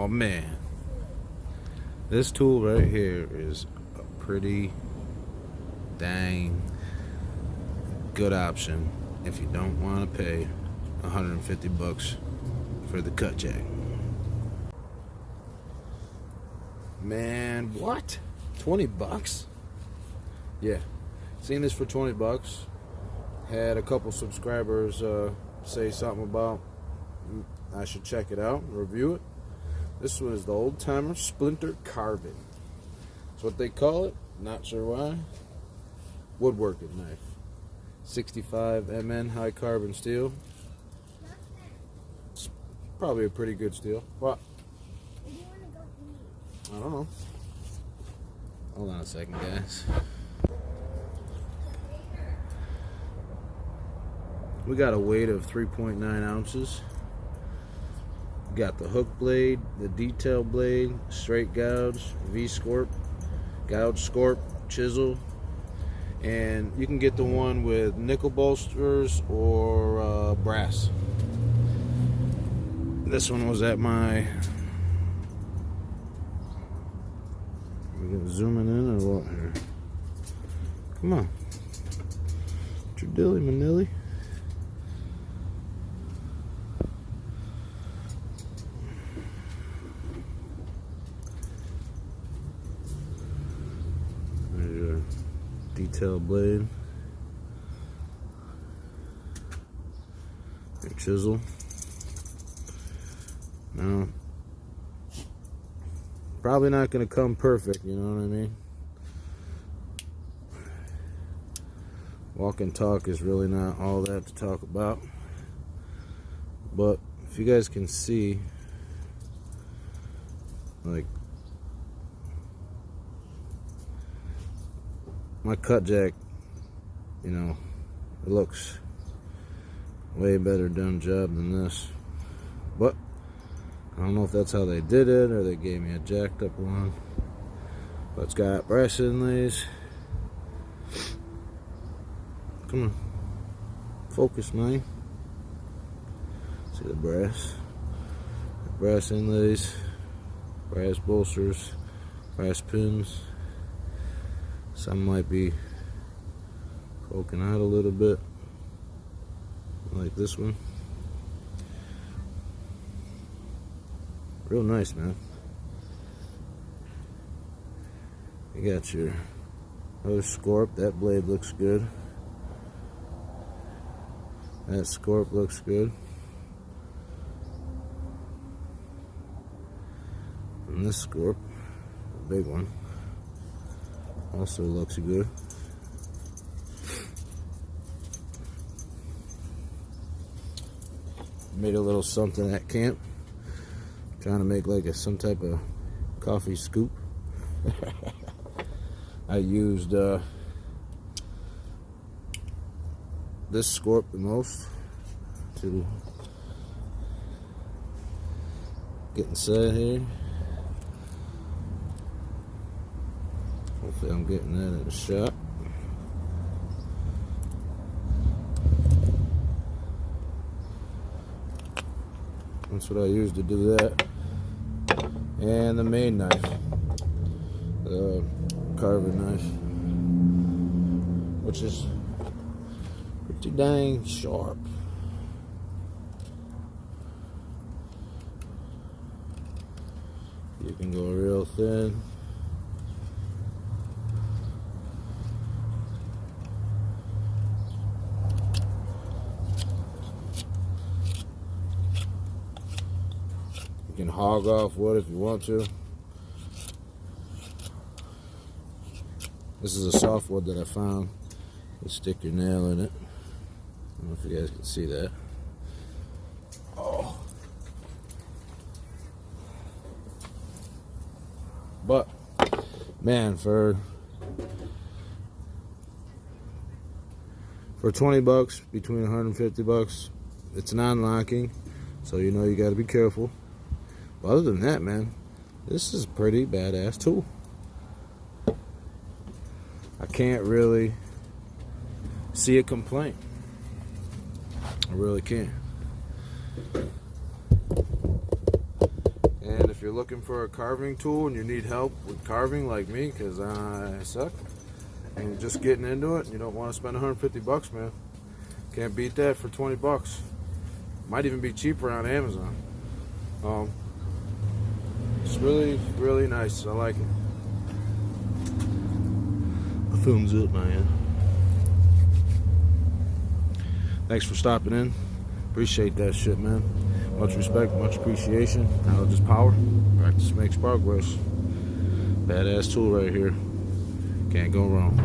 man, this tool right here is a pretty dang good option if you don't want to pay 150 bucks for the cut jack. Man, what? 20 bucks? Yeah, seen this for 20 bucks. Had a couple subscribers say something about I should check it out, review it. This one is the old timer Splinter Carvin. That's what they call it. Not sure why. Woodworking knife. 65 MN high carbon steel. It's probably a pretty good steel. What? Where do you want to go eat? I don't know. Hold on a second, guys. We got a weight of 3.9 ounces. We got the hook blade, the detail blade, straight gouge, V-scorp, gouge scorp, chisel, and you can get the one with nickel bolsters or brass. This one was at my... We're gonna zooming in or what here? Come on. What's your dilly, manilly? There's your detail blade. Your chisel. Now, probably not going to come perfect, you know what I mean? Walk and talk is really not all that to talk about. But if you guys can see, like, my cut jack, you know, it looks way better done job than this. But I don't know if that's how they did it or they gave me a jacked up one. But it's got brass inlays. Come on. Focus, man. See the brass. Brass inlays, brass bolsters, brass pins. Some might be poking out a little bit, like this one. Real nice, man. You got your other scorp. That blade looks good. That scorp looks good. And this scorp, the big one, also looks good. Made a little something at camp. Trying to make like some type of coffee scoop. I used this scorp the most to get inside here. Hopefully I'm getting that in a shot. That's what I use to do that. And the main knife, the carving knife, which is pretty dang sharp. You can go real thin. You can hog off wood if you want to. This is a softwood that I found. You stick your nail in it. I don't know if you guys can see that. Oh. But, man, for 20 bucks, between 150 bucks, it's non-locking, so you know you got to be careful. But other than that, man, this is a pretty badass tool. I can't really see a complaint. I really can't. And if you're you're looking for a carving tool and you need help with carving like me, because I suck, and you're just getting into it, and you don't want to spend 150 bucks, man. Can't beat that for 20 bucks. Might even be cheaper on Amazon. It's really, really nice. I like it. A thumbs up, man. Thanks for stopping in. Appreciate that shit, man. Much respect, much appreciation. Knowledge is power. Practice makes progress. Badass tool right here. Can't go wrong.